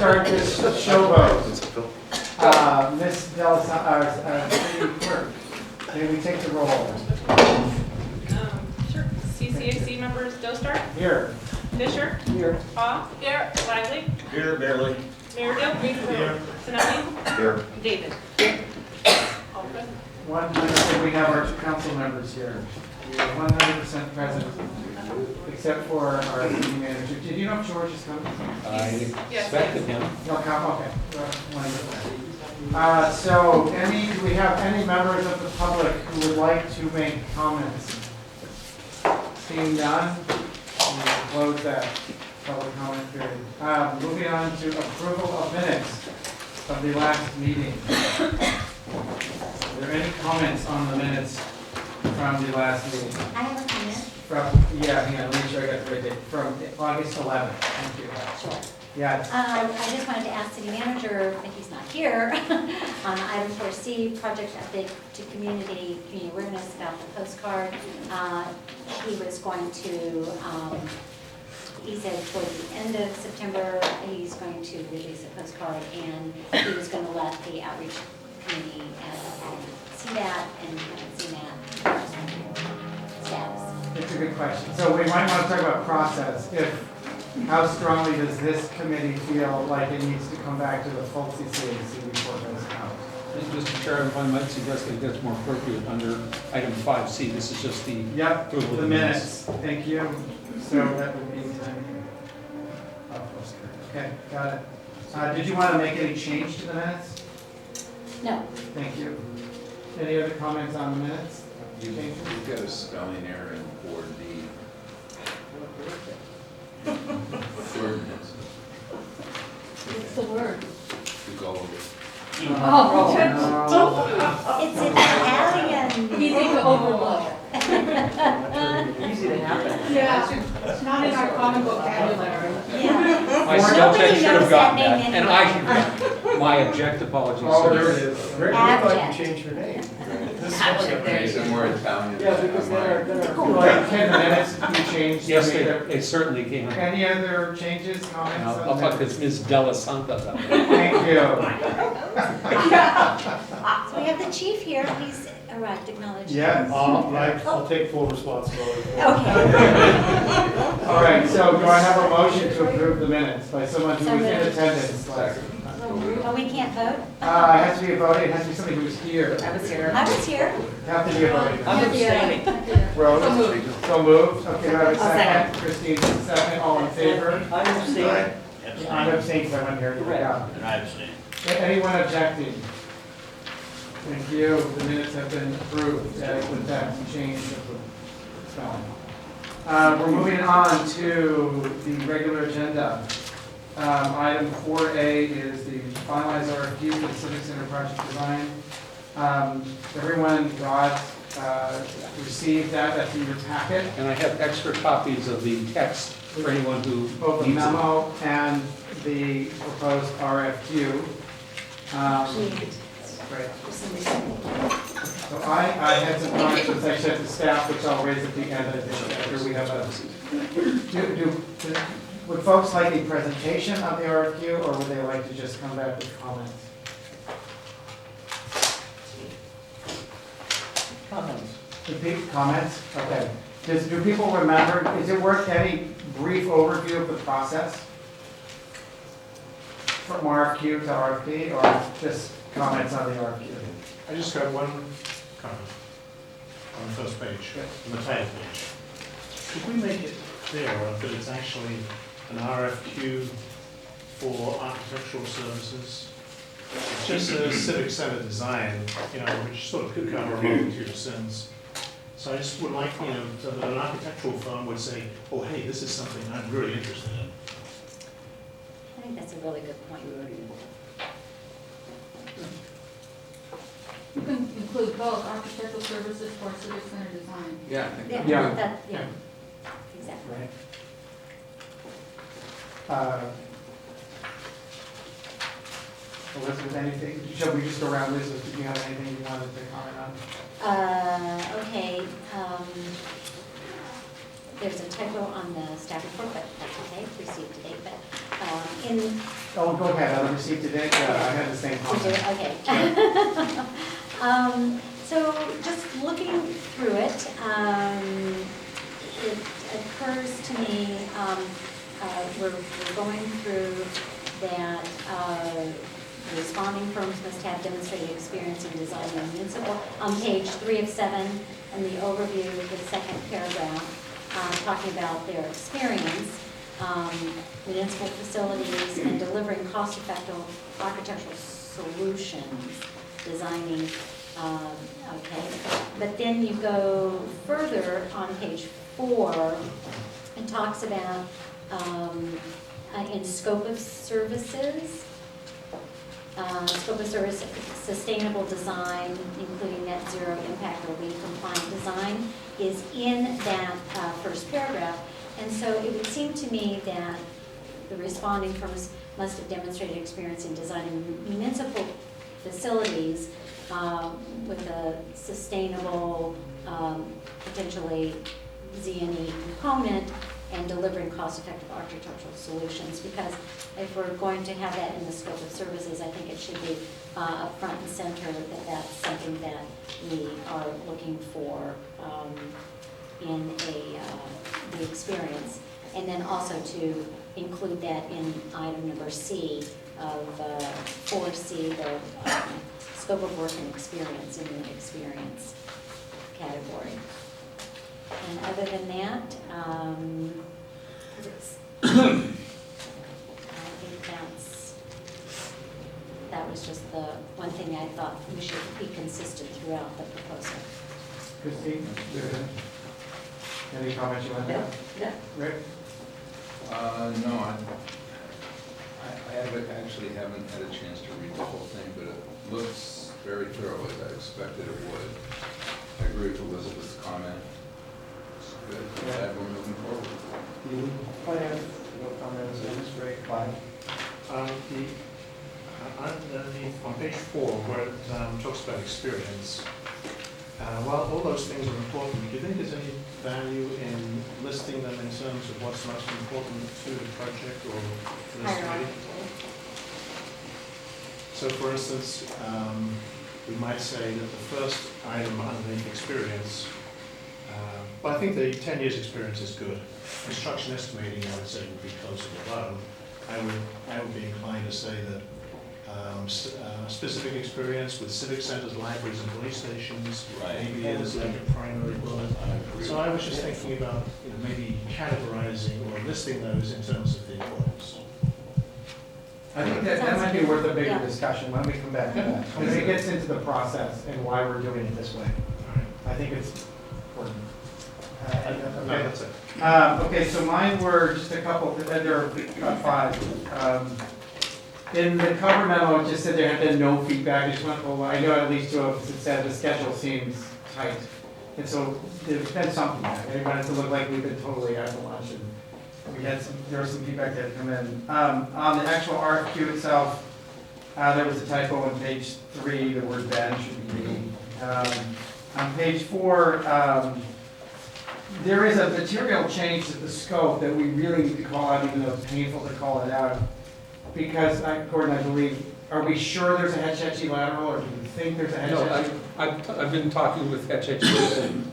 Start this showboat. Ms. City Clerk, may we take the roll? Sure. CCAC members, Dostart, Here. Fisher, Here. Paul, here, Lively, Here, barely. Meredith, Here. Sinelli, Here. David. All present. 100%, we have our council members here. We are 100% present, except for our city manager. Did you know George is coming? I Yes. expected him. He'll come, okay. So do we have any members of the public who would like to make comments? Seeing none, we'll close that public comment period. Moving on to approval of minutes of the last meeting. Are there any comments on the minutes from the last meeting? I have a comment. From, hang on, make sure I got the right date. From August 11th, thank you. Sure. Yes. I just wanted to ask city manager, if he's not here, on item 4C, project update to community awareness about the postcard. He was going to, he said for the end of September, he's going to release a postcard, and he was going to let the outreach committee see that and see that status. It's a good question. So we might want to talk about process. How strongly does this committee feel like it needs to come back to the full CCAC before it goes out? Mr. Chair, if I might suggest that it's more appropriate under item 5C. This is just the Yep, approval of the minutes. Thank you. So that would be time. Okay, got it. Did you want to make any change to the minutes? No. Thank you. Any other comments on the minutes? You've got a spelling error in 4D. Ordinance. What's the word? To go over. Oh, It's Italian. easy to overlook. Easy to happen. Yeah, it's not in our common vocabulary. Yeah. My spell Nobody check should knows have gotten that that, name and I should have. My abject apologies. Oh, there it is. Abject. Changed her name. Okay, some more Italian. Yeah, because like 10 minutes you changed. Yes, to make it- they certainly can. Any other changes, comments? And on I'll the talk to minutes? Ms. Della Santa about that. Thank you. So we have the chief here, please acknowledge. Yes. I'll take full responsibility. Okay. All right, so do I have a motion to approve the minutes by someone who So was in moved. attendance? Oh, we can't vote? It has to be a vote, it has to be somebody who was here. I was here. Have to be a vote. I'm abstaining. Rose? So moved. So moved, okay, do I have a I'll second. second? Christine, second, all in favor? I'm abstaining. I'm abstaining because I wasn't here. Yeah. And I abstain. Anyone objecting? Thank you, the minutes have been approved with that change of the spelling. We're moving on to the regular agenda. Item 4A is the finalized RFQ for the Civic Center project design. Everyone received that, that's in your packet, And I have extra copies of the text for anyone who both the needs it. memo and the proposed RFQ. Right. So I had some questions I said to staff, which I'll raise at the end of this, after we have would folks like a presentation of the RFQ, or would they like to just come back with comments? Comments? Okay. Do people remember, is it worth any brief overview of the process? From RFQ to RFP, or just comments on the RFQ? I just got one comment on the first page, on the title page. Could we make it clear that it's actually an RFQ for architectural services? It's just a civic center design, which sort of could cover a multitude of sins. So I just would like, so that an architectural firm would say, oh, hey, this is something I'm really interested in. I think that's a really good point. You can include both architectural services or civic center design. Yeah, I think that. Yeah. Exactly. Right. Elizabeth, anything, shall we just go around, Elizabeth, did you have anything you wanted to comment on? Okay, there's a typo on the staff report, but that's okay, received today, but in Oh, go ahead, I received it, I had the same You do, comment. okay. So just looking through it, it occurs to me, we're going through that responding firms must have demonstrated experience in designing a municipal, on page 3 of 7, in the overview, the second paragraph, talking about their experience. Municipal facilities and delivering cost-effective architectural solutions, designing, okay. But then you go further on page 4 and talks about in scope of services, sustainable design, including net zero impact or LEED compliant design, is in that first paragraph. And so it would seem to me that the responding firms must have demonstrated experience in designing municipal facilities with a sustainable, potentially Z&E component, and delivering cost-effective architectural solutions. Because if we're going to have that in the scope of services, I think it should be up front and center that that's something that we are looking for in the experience. And then also to include that in item number C of 4C, the scope of work and experience in the experience category. And other than that, I think that was just the one thing I thought we should be consistent throughout the proposal. Christine, any comments you want to have? Yeah. Rick? No, actually haven't had a chance to read the whole thing, but it looks very thorough as I expected it would. I agree with Elizabeth's comment. It's good. Glad we're moving forward. No comments, that's great. Fine. On page 4, where it talks about experience, while all those things are important, do you think there's any value in listing them in terms of what's most important to the project or to this committee? So for instance, we might say that the first item underneath experience, well, I think the 10 years experience is good. Construction estimating, I would say, would be closer to low. I would be inclined to say that specific experience with civic centers, libraries, and police stations, Right. maybe is like a primary bullet. So I was just thinking about maybe categorizing or listing those in terms of the importance. I think that might be worth a bigger Yeah. discussion when we come back to that. When it gets into the process and why we're doing it this way. I think it's important. No, Okay. that's it. Okay, so mine were just a couple, there are about 5. In the cover memo, it just said there had been no feedback. I just went, well, I know at least 2 of us had said the schedule seems tight. And so there's been something there. They wanted to look like we've been totally out of lunch, and there was some feedback that had come in. On the actual RFQ itself, there was a typo on page 3, the word "ben" should be "me." On page 4, there is a material change to the scope that we really need to call out, even though it's painful to call it out. Because, Gordon, I believe, are we sure there's a Hetch lateral, or do we think there's a Hetch? No, I've been talking with Hetch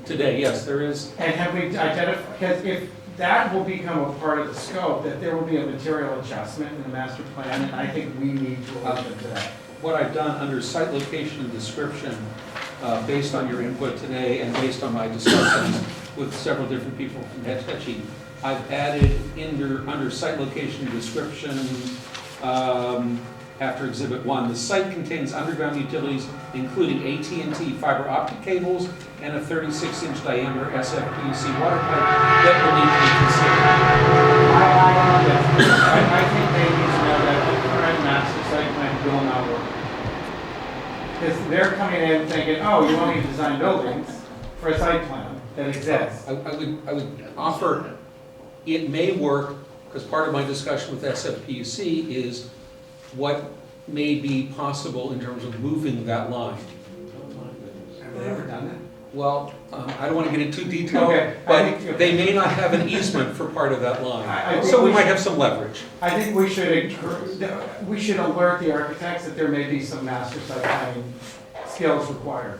today, yes, there is. And have we identified, because if that will become a part of the scope, that there will be a material adjustment in the master plan, and I think we need to alert them to that. What I've done under site location and description, based on your input today and based on my discussions with several different people from Hetch, I've added under site location and description, after Exhibit 1, the site contains underground utilities, including AT&T fiber optic cables and a 36-inch diameter SFPC water pipe that will need to be considered. I think they need to know that the current master site plan will not work. Because they're coming in thinking, oh, you want me to design buildings for a site plan that exists. I would offer, it may work, because part of my discussion with SFPC is what may be possible in terms of moving that line. Have they ever done that? Well, I don't want to get into too detailed, Okay, I but think- they may not have an easement for part of that I line. think So we we might should- have some leverage. I think we should alert the architects that there may be some master site planning skills required.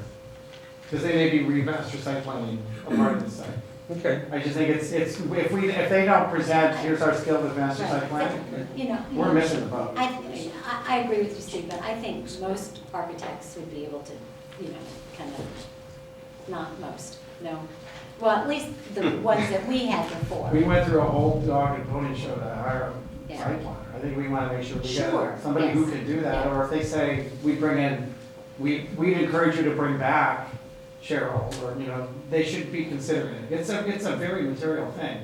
Because they may be re-master site planning a part of the site. Okay. I just think it's, if they don't present, here's our skill with master site Right, planning, but, you know. we're missing the boat. I agree with you, Steve, but I think most architects would be able to, you know, kind of, not most, no. Well, at least the ones that we had before. We went through a whole dog and pony show to hire a Yeah. site planner. I think we want to make sure we Sure, get somebody who yes. can do that, Yeah. or if they say, we bring in, we'd encourage you to bring back Cheryl, or, you know, they should be considering it. It's a very material thing.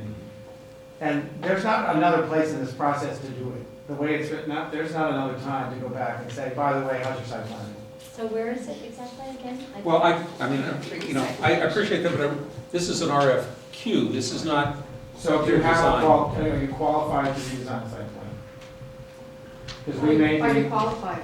And there's not another place in this process to do it. The way it's written up, there's not another time to go back and say, by the way, how's your site planning? So where is it exactly again? Well, I mean, you know, I appreciate that, but this is an RFQ. This is not, So if you have, are you qualified to redesign a site plan? Because we may Are you be, qualified?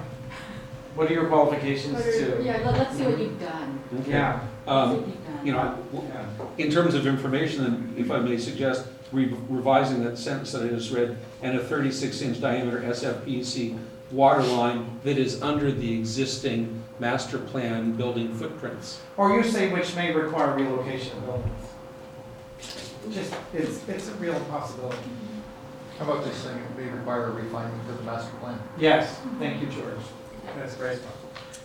what are your qualifications to? Yeah, let's see what you've done. Yeah, Let's see what um, you've done. you know, yeah. in terms of information, then if I may suggest revising that sentence that I just read, and a 36-inch diameter SFPC water line that is under the existing master plan building footprints. Or you say which may require relocation of buildings. Just, it's a real possibility. How about just saying it may require a refinement of the master plan? Yes, thank you, George. That's great.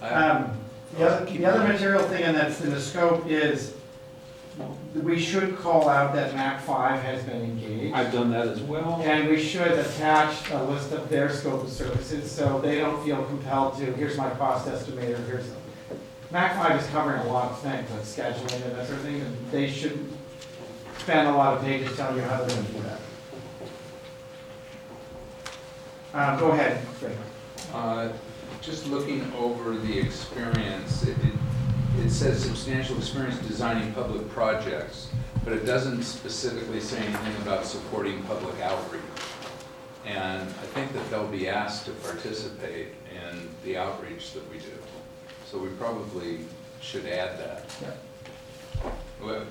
I- The other material thing and that's in the scope is, we should call out that MAC 5 has been engaged. I've done that as well. And we should attach a list of their scope of services, so they don't feel compelled to, here's my cost estimator, here's. MAC 5 is covering a lot of things, like scheduling and that sort of thing, and they shouldn't spend a lot of pages telling you how they're gonna do that. Go ahead, Greg. Just looking over the experience, it says substantial experience designing public projects, but it doesn't specifically say anything about supporting public outreach. And I think that they'll be asked to participate in the outreach that we do. So we probably should add that.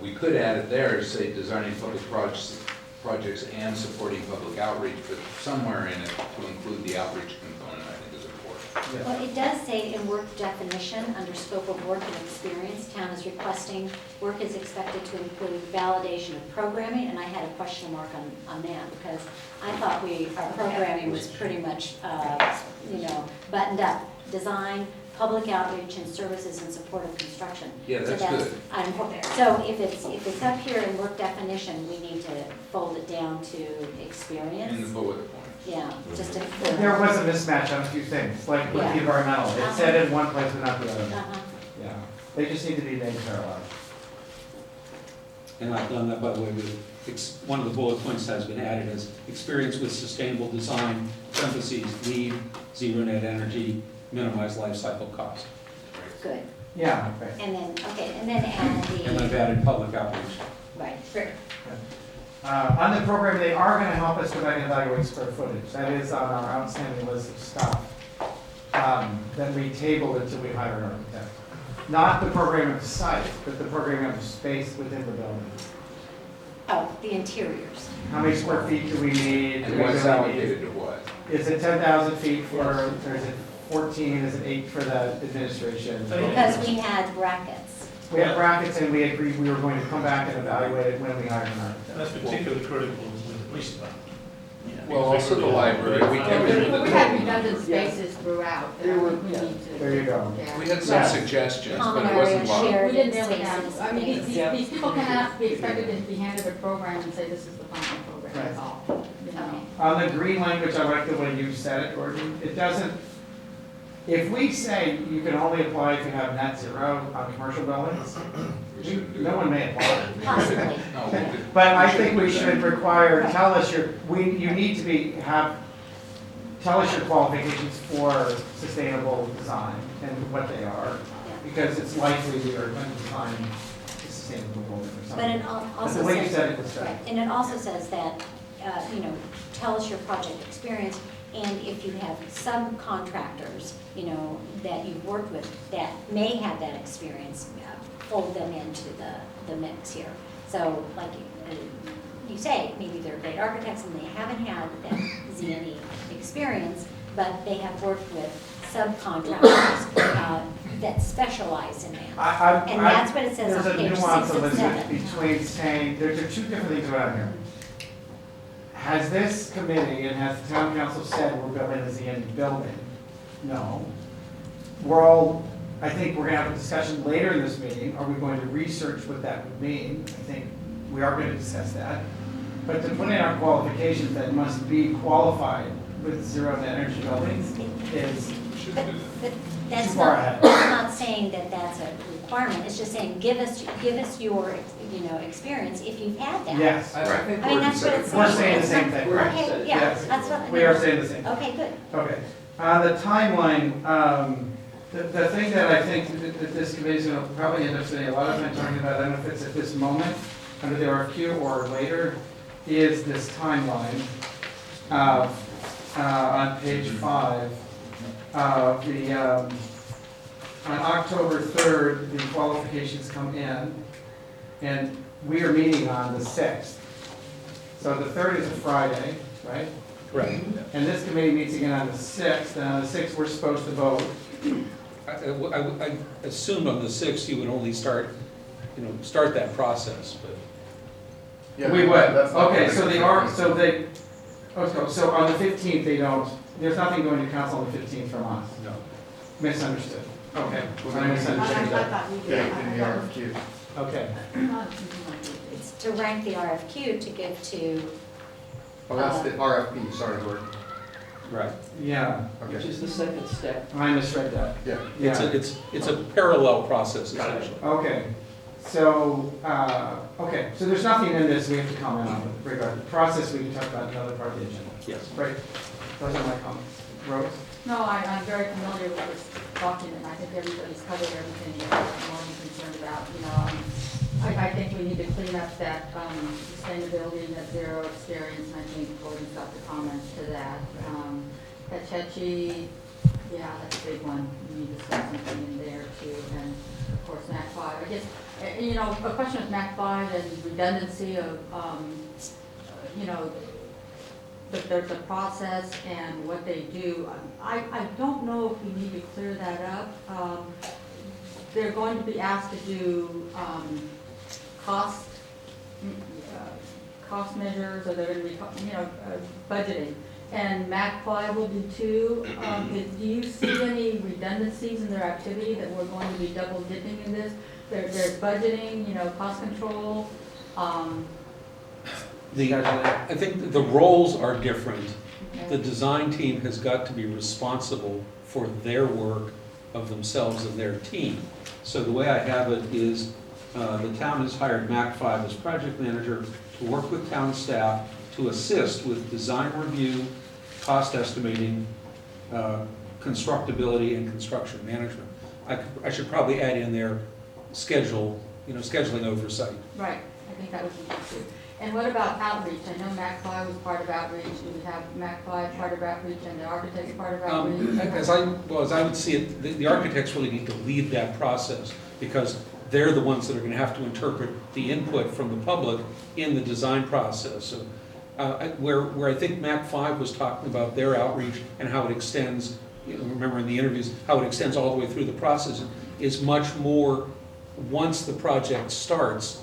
We could add it there, say designing public projects and supporting public outreach, but somewhere in it to include the outreach component, I think is important. Well, it does say in work definition, under scope of work and experience, town is requesting, work is expected to include validation of programming, and I had a question mark on that, because I thought our programming was pretty much, you know, buttoned up. Design, public outreach, and services in support of construction. Yeah, So that's good. So if it's up here in work definition, we need to fold it down to In the experience. bullet points. Yeah, just to. There was a mismatch on a few things, like with the Yeah. environmental, it said in one place but not the other. Uh-huh. Yeah, they just need to be named parallel. And I've done that, by the way, with, one of the bullet points has been added as experience with sustainable design, parentheses, LEED, zero net energy, minimize life cycle cost. Good. Yeah, okay. And then, okay, and then add And I've the, added public outreach. right, great. On the program, they are gonna help us go back and evaluate square footage. That is on our outstanding list of stuff. That we tabled until we hire an architect. Not the program of the site, but the program of the space within the building. Oh, the interiors. How many square feet do we need? Do And we what's really need? allocated to what? Is it 10,000 feet for, or is it 14, is it 8 for the administration? Because we had brackets. We have brackets and we agreed we were going to come back and evaluate it when we hired an architect. And that's particularly critical with the police department. Well, also the library, we But came in with we the had total redundant number. spaces throughout, that I think we need to. There you go. Yeah. We had some Yeah. suggestions, but Common it area, wasn't a lot. shared We didn't really spaces. have, I mean, things. these people cannot be expected to be handed a program and say, this is the final program, that's Right. all, you know. Okay. On the green language, I like the way you said it, Gordon. It doesn't, if we say you can only apply if you have net zero on commercial buildings, We shouldn't do no that. one may apply. Possibly. No, we did- But I we shouldn't think we do that. should require, tell us you need to tell us your qualifications for sustainable design and what they are, because it's likely we are going to design a sustainable building or But something. it But also the way you says, said it was right, right. and it also says that, you know, tell us your project experience, And if you have subcontractors, you know, that you've worked with that may have that experience, fold them into the mix here. So like you say, maybe they're great architects and they haven't had that Z&E experience, but they have worked with subcontractors that specialize in that. And that's what it says on page 6 There's a nuance, and Elizabeth, 7. between saying, there are two different things around here. Has this committee and has the town council said we're building a Z&E building? No. I think we're gonna have a discussion later in this meeting. Are we going to research what that would mean? I think we are gonna discuss that. But to put in our qualifications that must be qualified with zero net energy buildings is But that's too far not, ahead. that's not saying that that's a requirement, it's just saying, give us your, you know, experience if you've had that. Yes, I think I mean, we're that's what it's saying. we're saying the It's same not- thing. Okay, yeah, Yes. that's what. We are saying the same. Okay, good. Okay. The timeline, the thing that I think that this committee is going to probably end up spending a lot of time talking about, I don't know if it's at this moment, under the RFQ or later, is this timeline on page 5. On October 3rd, the qualifications come in, and we are meeting on the 6th. So the 3rd is a Friday, right? Correct. And this committee meets again on the 6th, and on the 6th, we're supposed to vote. I assumed on the 6th you would only start that process, but. Yeah, We would, that's not okay, gonna so be- they are, so they, so on the 15th, they don't, there's nothing going to council on the 15th from us. No. Misunderstood. Okay, Well, I then- misunderstood that. thought we did. Yeah, in the RFQ. Okay, It's to rank the RFQ to give to, Oh, that's the RFP, sorry, Gordon. Right. yeah, Okay. Which is the second step. I misread that. Yeah. Yeah, It's a parallel process essentially. okay. So, so there's nothing in this we have to comment on with regard to the process, we can talk about in another part of the agenda. Yes. Right, those are my comments. Rose? No, I'm very familiar with this document, I think everybody's covered everything that I'm more concerned about, you know. I think we need to clean up that sustainability, net zero experience, and I think Gordon's got the comments to that. Kachechi, yeah, that's a big one, we need to set something in there too, and of course, MAC 5. I guess, you know, a question of MAC 5 and redundancy of, you know, the process and what they do. I don't know if we need to clear that up. They're going to be asked to do cost measures, or they're going to be, you know, budgeting. And MAC 5 will do too. Do you see any redundancies in their activity that we're going to be double dipping in this? There's budgeting, you know, cost control. I think the roles are different. Okay. The design team has got to be responsible for their work of themselves and their team. So the way I have it is, the town has hired MAC 5 as project manager to work with town staff to assist with design review, cost estimating, constructability, and construction management. I should probably add in there scheduling oversight. Right, I think that would be good too. And what about outreach? I know MAC 5 was part of outreach. Do we have MAC 5 part of outreach and the architects part of outreach? As I would see it, the architects really need to lead that process, because they're the ones that are gonna have to interpret the input from the public in the design process. So, where I think MAC 5 was talking about their outreach and how it extends, remember in the interviews, how it extends all the way through the process, is much more, once the project starts,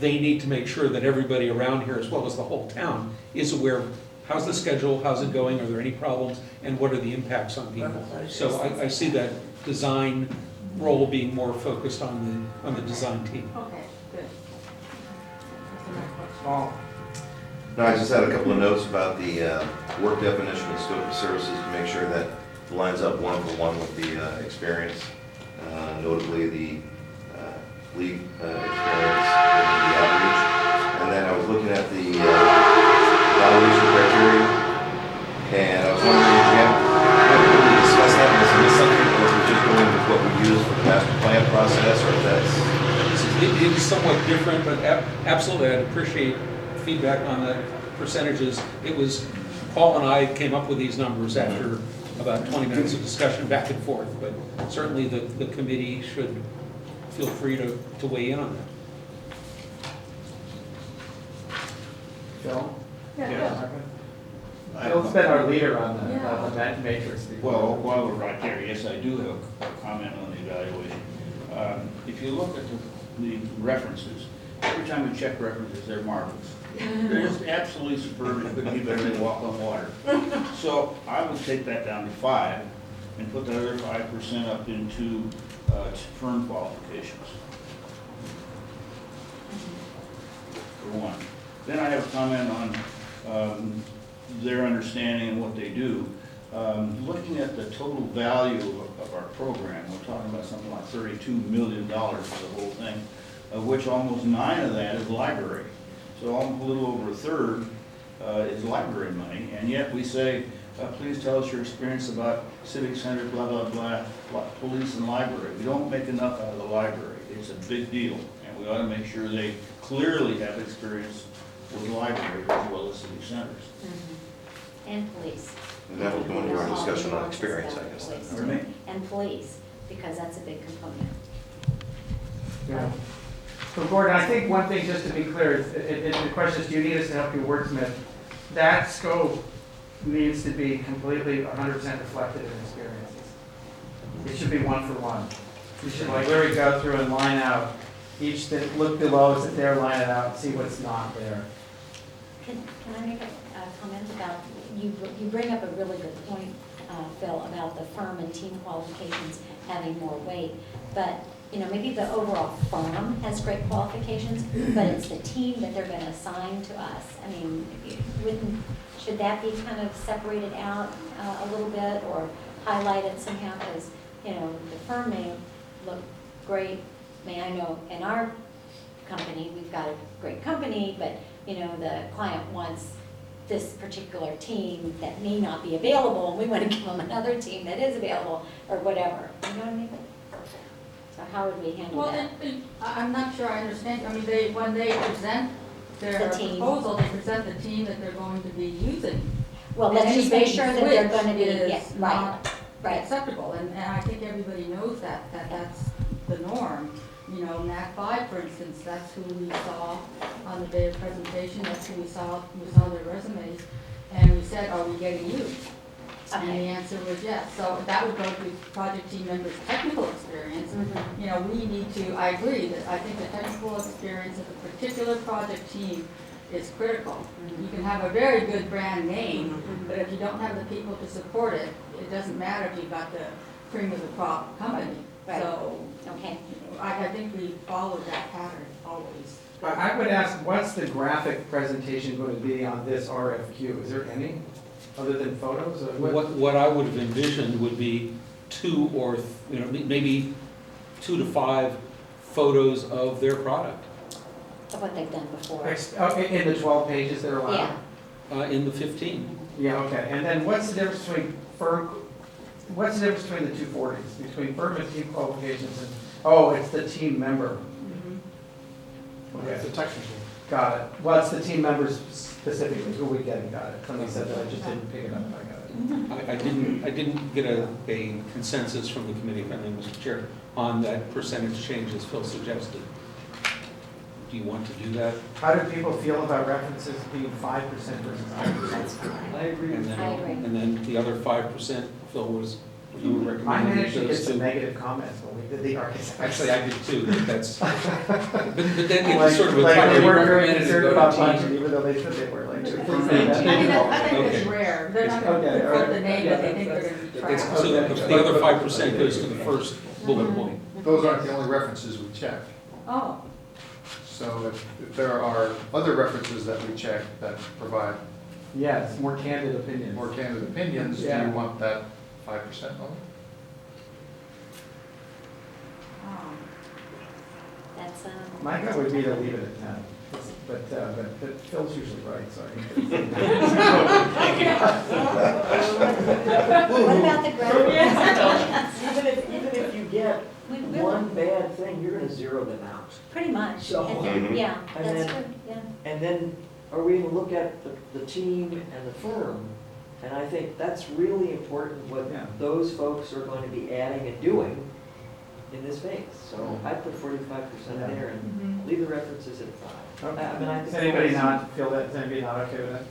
they need to make sure that everybody around here, as well as the whole town, is aware of how's the schedule, how's it going, are there any problems, and what are the impacts on people. So I see that design role being more focused on the design team. Okay, good. That's the next question. Paul? No, I just had a couple of notes about the work definition and scope of services to make sure that lines up one for one with the experience, notably the league experience and the outreach. And then I was looking at the evaluation criteria, and I was wondering if we haven't really discussed that, was this something, or if we're just going with what we use for the master plan process, or if that's... It is somewhat different, but absolutely, I'd appreciate feedback on the percentages. It was Paul and I came up with these numbers after about 20 minutes of discussion back and forth, but certainly the committee should feel free to weigh in on that. Phil? Yeah. Phil's been our leader on the matrix. Well, while we're right there, yes, I do have a comment on the evaluation. If you look at the references, every time we check references, they're marvelous. They're just absolutely superb, it couldn't be better than walk on water. So I would take that down to 5 and put the other 5% up into firm qualifications. For one. Then I have a comment on their understanding and what they do. Looking at the total value of our program, we're talking about something like $32 million for the whole thing, of which almost 9 of that is library. So a little over a third is library money, and yet we say, please tell us your experience about civic center, blah, blah, blah, police and library. We don't make enough out of the library. It's a big deal, and we ought to make sure they clearly have experience with libraries as well as civic centers. And police. And that will go into our discussion on experience, I guess. Pardon me? And police, because that's a big component. Yeah. So Gordon, I think one thing, just to be clear, the question is, do you need us to help you wordsmith? That scope needs to be completely 100% reflected in experiences. It should be 1 for 1. You should like literally go through and line out each thing, look below, is it there, line it out, see what's not there. Can I make a comment about, you bring up a really good point, Phil, about the firm and team qualifications having more weight. But, you know, maybe the overall firm has great qualifications, but it's the team that they're going to assign to us. I mean, should that be kind of separated out a little bit or highlighted somehow? Because, you know, the firm may look great. I know in our company, we've got a great company, but, you know, the client wants this particular team that may not be available, and we want to give them another team that is available, or whatever. You know what I mean? So how would we handle that? I'm not sure I understand. I mean, when they present their The team. proposal, they present the team that they're going to be using. Well, let's just make sure that they're going to be, Anything yeah, switch is right, not right. acceptable, and I think everybody knows that's the norm. You know, NAC 5, for instance, that's who we saw on the day of presentation, that's who we saw their resumes, and we said, are we getting used? And the Okay. answer was yes. So that would go to project team members' technical experience. Mhm. You know, we need to, I agree that I think the technical experience of a particular project team is critical. You can have a very good brand name, but if you don't have the people to support it, it doesn't matter if you've got the cream of the crop company. Right. So, Okay. I think we followed that pattern always. I would ask, what's the graphic presentation going to be on this RFQ? Is there any, other than photos? Or What I would have envisioned would be 2 or, maybe 2 to 5 photos of their product Of what they've done before. In the 12 pages that are allowed? Yeah. in the 15. Yeah, okay. And then what's the difference between what's the difference between the 240s? Between firm and team qualifications and, it's the team member. Okay. It's a technical. Got it. Well, it's the team members specifically, who are we getting? Got it. Somebody said that, I just didn't pick it up. I got it. I didn't get a consensus from the committee, if I may, Mr. Chair, on that percentage change as Phil suggested. Do you want to do that? How do people feel about references being 5% versus 5%? I agree. And then, I agree. and then the other 5%, Phil, was you were I recommending managed to get those some two. negative comments when we did the architects. Actually, I did too, but that's, but then Like, it's sort of a like they primary weren't very recommended to concerned go to about team. budget, even though they said they were, like, please say that. I think Okay. it's rare. They're not going Okay, to all put right. the name, but they think they're going to be It's, tracked. so the other 5% goes to the first bullet point. Those aren't the only references we check. Oh, So if there are other references that we check that provide Yes, more candid opinions. more candid opinions, do Yeah. you want that 5% on? oh. That's, My gut would be to leave it at 10, but Phil's usually right, so I think. what about the graphic? Even if you get We really- one bad thing, you're gonna zero them out. Pretty much. So- Yeah, And that's then- true, yeah. And then, are we gonna look at the team and the firm And I think that's really important, what Yeah. those folks are going to be adding and doing in this phase. So I put 45% Yeah. there and leave the references at 5. I mean, I think Does anybody that's- not feel that, is anybody not okay with that?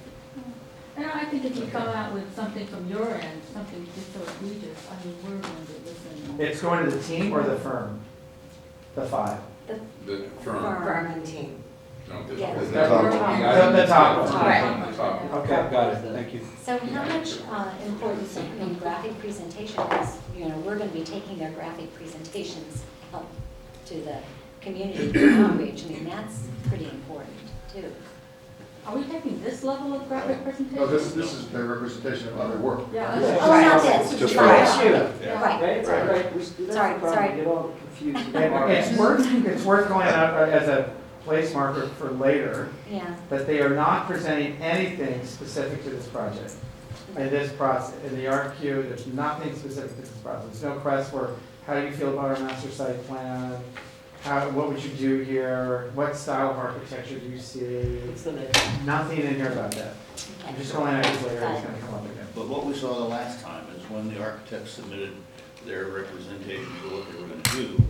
And I think if you come out with something from your end, something just so egregious, I mean, we're going to listen. It's going to the team or the firm? The 5? The firm. Firm. and team. No, the- Yeah. the- The top one. The top one. The top one. Okay. Got it, thank you. So how much importance in graphic presentation, because, you know, we're gonna be taking their graphic presentations out to the community outreach. I mean, that's pretty important too. Are we taking this level of graphic presentation? No, this is their representation of other work. Yeah. Oh, not this. Just Right. for us. Yeah. Right. Right, Sorry. right, that's the Sorry, problem, sorry. we get all confused. It's worth going out as a place marker for later, Yeah, that they are not presenting anything specific to this project. In this process, in the RFQ, there's nothing specific to this process. There's no request for, how do you feel about our master site plan? What would you do here? What style of architecture do you see? It's the next. Nothing in here about that. I'm just going out later, it's gonna come up again. But what we saw the last time is when the architects submitted their representation for what they were gonna do,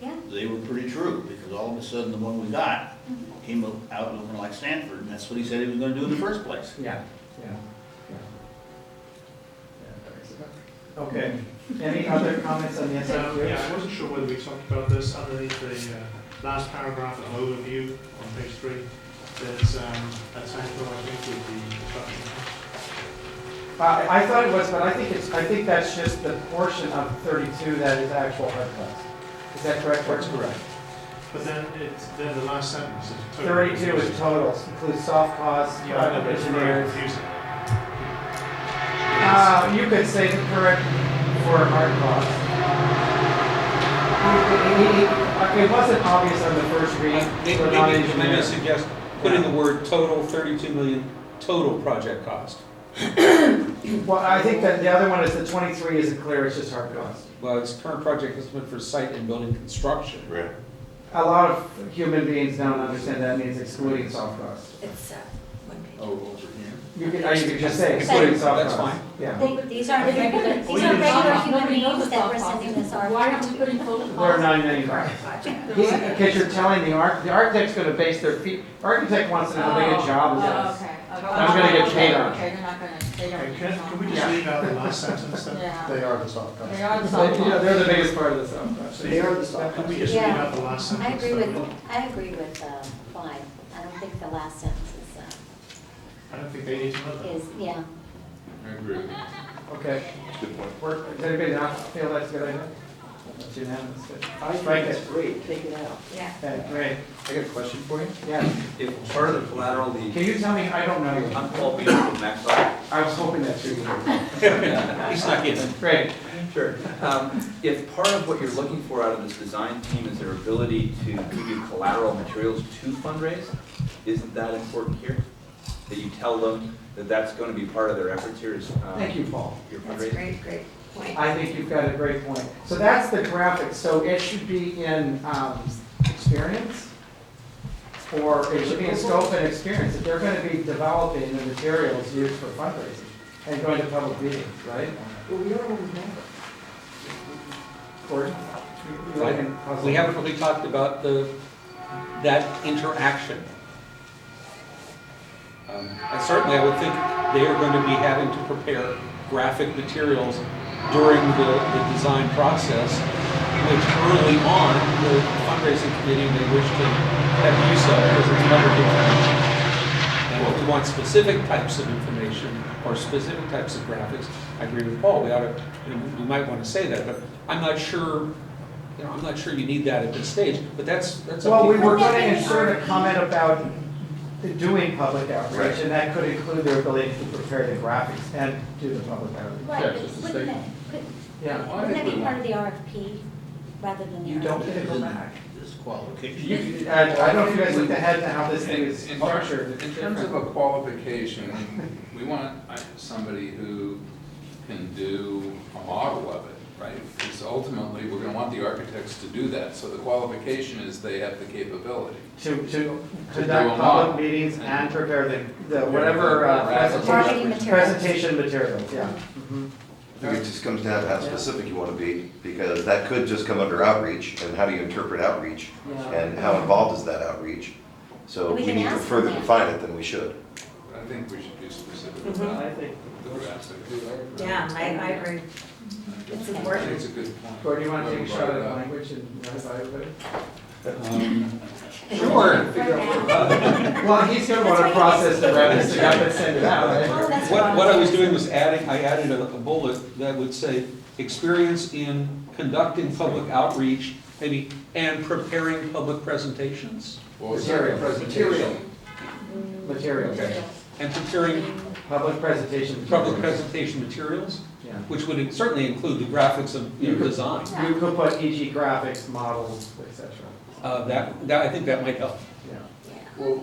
yeah. they were pretty true, because all of a sudden, the one we got came out looking like Stanford, and that's what he said he was gonna do in the first place. Yeah, yeah. Okay, any other comments on the SIQ? Yeah, I wasn't sure whether we talked about this underneath the last paragraph of overview on page 3. There's a typo, I think, with the construction. I thought it was, but I think that's just the portion of 32 that is actual hard cost. Is that correct? That's correct. But then the last sentence is total. 32 is totals, includes soft costs, Yeah, I know, but it's very engineers. confusing. You could say the correct for hard costs. It wasn't obvious on the first read. Maybe for maybe I non-engineers. suggest putting the word total 32 million, total project cost. Well, I think that the other one is the 23 isn't clear, it's just hard costs. Well, it's current project estimate for site and building construction. Right. A lot of human beings don't understand that means excluding soft costs. It's 1 page. Oh, over here. You could just say excluding soft That's costs. fine. Yeah. These aren't regular human Nobody knows beings the that we're soft sending this costs. Why aren't we RFQ putting to. total They're costs? $9.95. Because you're telling the architect's gonna base their fee, architect wants to know how big a job it is. Okay. I'm gonna get paid on it. Okay, they're not gonna, they don't. Okay, can we just Yeah. leave out the last sentence then? Yeah, They are the soft costs. they are the So, soft you know, costs. they're the biggest part of the soft costs. They are the soft Can we costs. just leave Yeah. out the last sentence? I agree then? with 5. I don't think the last sentence I don't think they need to know that. is, yeah. I agree with you. Okay, Good point. does anybody not feel that's a good idea? That's unanimous. I think Strike it's it. great, take it out. Yeah. Okay, great, I got a question for you. yeah. If part of the collateral, the, Can you tell me, I don't know you. I'm Paul Bean from Maxwell. I was hoping that's you. He's not getting. Great. Sure. If part of what you're looking for out of this design team is their ability to give you collateral materials to fundraise, isn't that important here? That you tell them that that's going to be part of their efforts here is Thank you, Paul. your That's a fundraising? great point. I think you've got a great point. So that's the graphic, so it should be in experience? Or it should be in scope and experience, if they're gonna be developing the materials used for fundraising and going to public meetings, right? Well, we are always member. Gordon? You like in puzzle? We haven't really talked about that interaction. I would think they are going to be having to prepare graphic materials during the design process, which early on, the fundraising committee may wish to have use of because it's public information. And if we want specific types of information or specific types of graphics, I agree with Paul, we might want to say that, but I'm not sure, I'm not sure you need that at this stage, but that's up to Well, we you. were gonna insert a comment about doing public outreach, and that could include their ability to prepare the graphics and do the public outreach. Right, Yeah, but it's a wouldn't that, Yeah. wouldn't that be part of the RFP rather than the You RFP? don't get to go back. This qualification. I don't know if you guys looked ahead to how this thing is In structured. in terms of a qualification, we want somebody who can do a model of it, right? Because ultimately, we're gonna want the architects to do that, so the qualification is they have the capability. To do conduct a public model. meetings and prepare the whatever Marketing materials. presentation materials, yeah. Mhm. I think it just comes down to how specific you want to be, because that could just come under outreach, and how do you interpret outreach? Yeah. And how involved is that outreach? So We if we can need to ask further them that. define it, then we should. I think we should be specific I about think. the graphic. Yeah, I agree. I It's think important. it's a good point. Gordon, you want to take a Whoever shot brought it at up. language and run it by everybody? Sure. Well, he's gonna want to process the records, so you have to send it out, Oh, right? that's What I was doing was I added a bullet that would say, experience in conducting public outreach, maybe, and preparing public presentations. Well, Material. presentation. Materials, And preparing public presentation. public materials. presentation materials, Yeah. which would certainly include the graphics of, You could- design. You could put e.g. graphics, models, et cetera. That, I think that might help. Yeah. Well,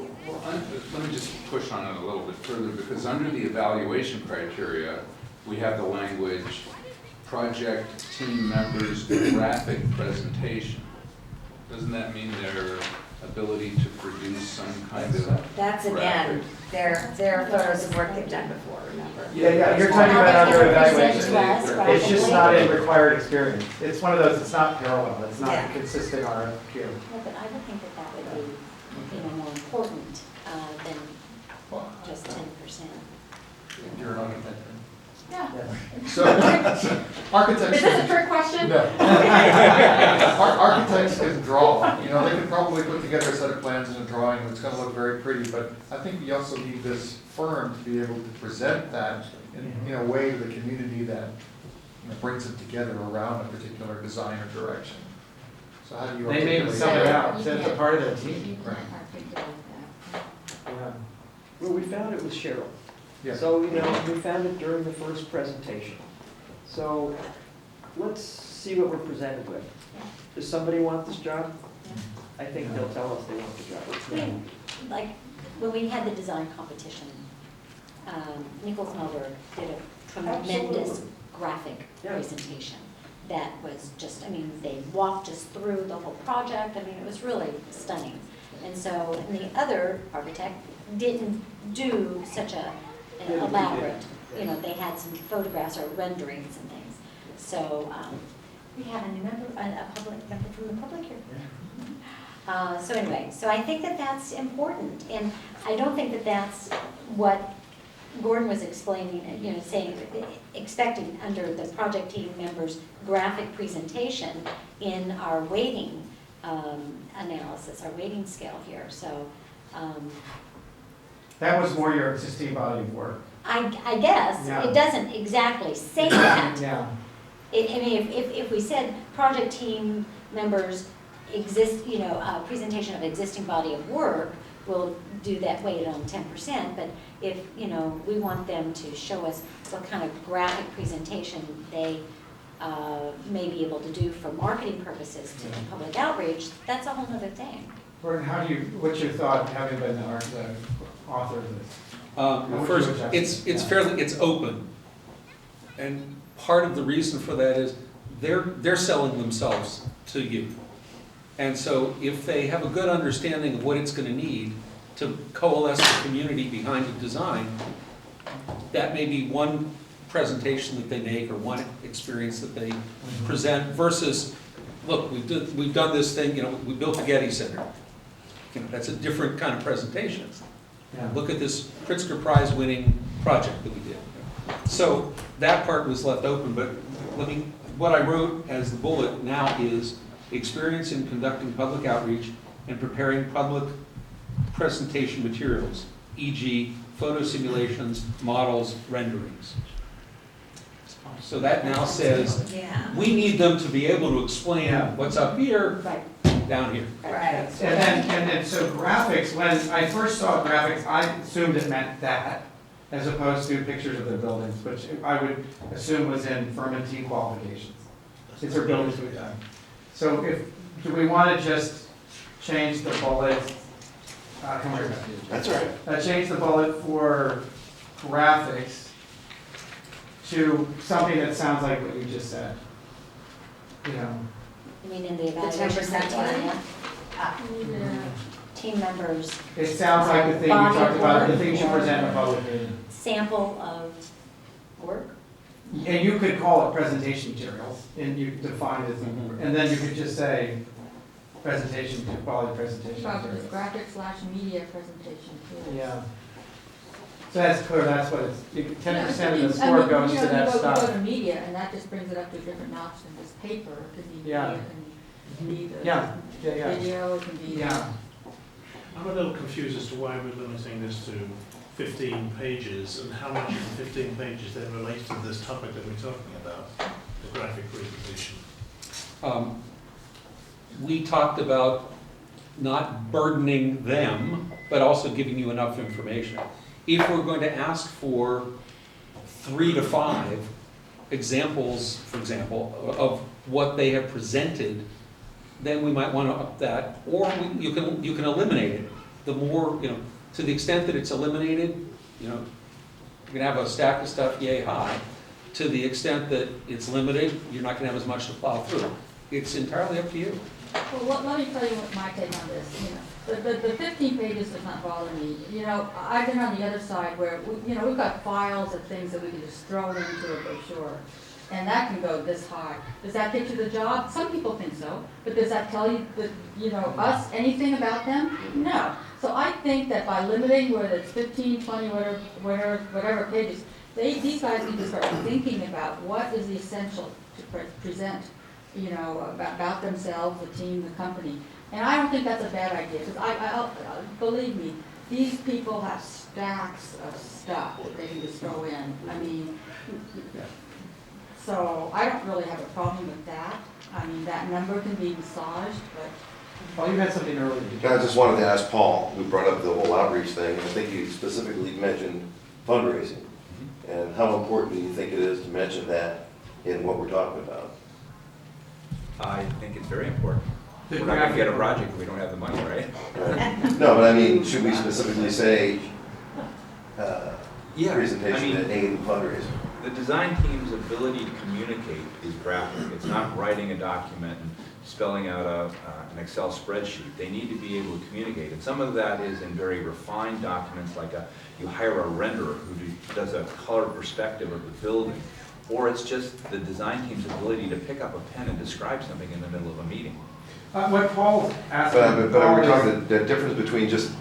let me just push on it a little bit further, because under the evaluation criteria, we have the language, project team members' graphic presentation. Doesn't that mean their ability to produce some kind of That's again, their photos of work they've done before, remember? Yeah, you're talking How about they under can present evaluation. to us, right? It's just not in required experience. It's one of those, it's not parallel, it's not Yeah. consistent RFQ. Yeah, but I would think that that would be, more important than just 10%. You're an architect. Yeah. So, architects. Is this a trick question? No. Architects can draw, you know, they can probably put together a set of plans and a drawing that's gonna look very pretty, but I think we also need this firm to be able to present that in a way to the community that, brings it together around a particular design or direction. So how do you They may articulate sum it that? out, You it's a can't- part of their You team. can't articulate that. Yeah. Well, we found it with Cheryl. Yeah. So, we found it during the first presentation. So let's see what we're presented with. Does somebody want this job? I think they'll tell us they want the job. Like, when we had the design competition, Nichols Melberg did a tremendous Absolutely. graphic Yeah. presentation. That was just, they walked us through the whole project, it was really stunning. And so, and the other architect didn't do such an elaborate, they had some photographs or renderings and things. So, we have a public member from the public here. So anyway, so I think that that's important, and I don't think that that's what Gordon was explaining, saying, expecting under the project team members' graphic presentation in our weighting analysis, our weighting scale here, so. That was more your existing body of work. I guess, Yeah. it doesn't exactly say that. Yeah. If we said project team members presentation of existing body of work, we'll do that weighted on 10%, but if, we want them to show us what kind of graphic presentation they may be able to do for marketing purposes to public outreach, that's a whole nother thing. Gordon, what's your thought, having been the author of this? First, it's open. And part of the reason for that is they're selling themselves to you. And so if they have a good understanding of what it's going to need to coalesce the community behind the design, that may be one presentation that they make or one experience that they present versus, look, we've done this thing, we built the Getty Center. That's a different kind of presentation. Yeah. Look at this Pritzker Prize winning project that we did. So that part was left open, but what I wrote as the bullet now is experience in conducting public outreach and preparing public presentation materials, e.g. photo simulations, models, renderings. So that now says, Yeah. we need them to be able to explain what's up here, Right. down here. Right. And then, so graphics, when I first saw graphics, I assumed it meant that, as opposed to pictures of the buildings, which I would assume was in Fermentee qualifications. These are buildings we've done. So do we want to just change the bullet, come here, That's all right. change the bullet for graphics to something that sounds like what you just said? you know, I mean, in the 10% evaluation criteria, Yeah. team members, it sounds like the thing you talked about, the things you present in a public meeting. sample of work. And you could call it presentation materials, and you could define it, and then you could just say, presentation, quality presentation Probably materials. graphic/media presentation too. Yeah. So that's clear, that's what it's, Yeah, 10% of the I score mean, goes you to know, that you go stuff. to media, and that just brings it up to a different notch than just paper. It could be Yeah. media, it can be the Yeah, yeah. video, it can be. Yeah, I'm a little confused as to why we're limiting this to 15 pages and how much of the 15 pages then relates to this topic that we're talking about, the graphic presentation. We talked about not burdening them, but also giving you enough information. If we're going to ask for 3 to 5 examples, for example, of what they have presented, then we might want to up that, or you can eliminate it. The more, to the extent that it's eliminated, you can have a stack of stuff yay high. To the extent that it's limited, you're not going to have as much to plow through. It's entirely up to you. Well, let me tell you what my take on this, the 15 pages does not bother me. I've been on the other side where, we've got files of things that we can just throw into a brochure. And that can go this high. Does that get you the job? Some people think so, but does that tell you that, us anything about them? No. So I think that by limiting whether it's 15, 20, whatever pages, these guys need to start thinking about what is the essential to present, about themselves, the team, the company. And I don't think that's a bad idea, because believe me, these people have stacks of stuff that they can just throw in. I mean, so I don't really have a problem with that. I mean, that number can be massaged, but. well, you had something earlier. I just wanted to ask Paul, who brought up the whole outreach thing, and I think you specifically mentioned fundraising. And how important do you think it is to mention that in what we're talking about? I think it's very important. The We're not gonna get a graphic- project if we don't have the money, right? Right. No, but I mean, should we specifically say, Yeah, presentation I mean- and aid and fundraising? The design team's ability to communicate is graphic. It's not writing a document and spelling out an Excel spreadsheet. They need to be able to communicate. And some of that is in very refined documents, like you hire a renderer who does a color perspective of the building. Or it's just the design team's ability to pick up a pen and describe something in the middle of a meeting. What Paul asked. But are we talking the difference between just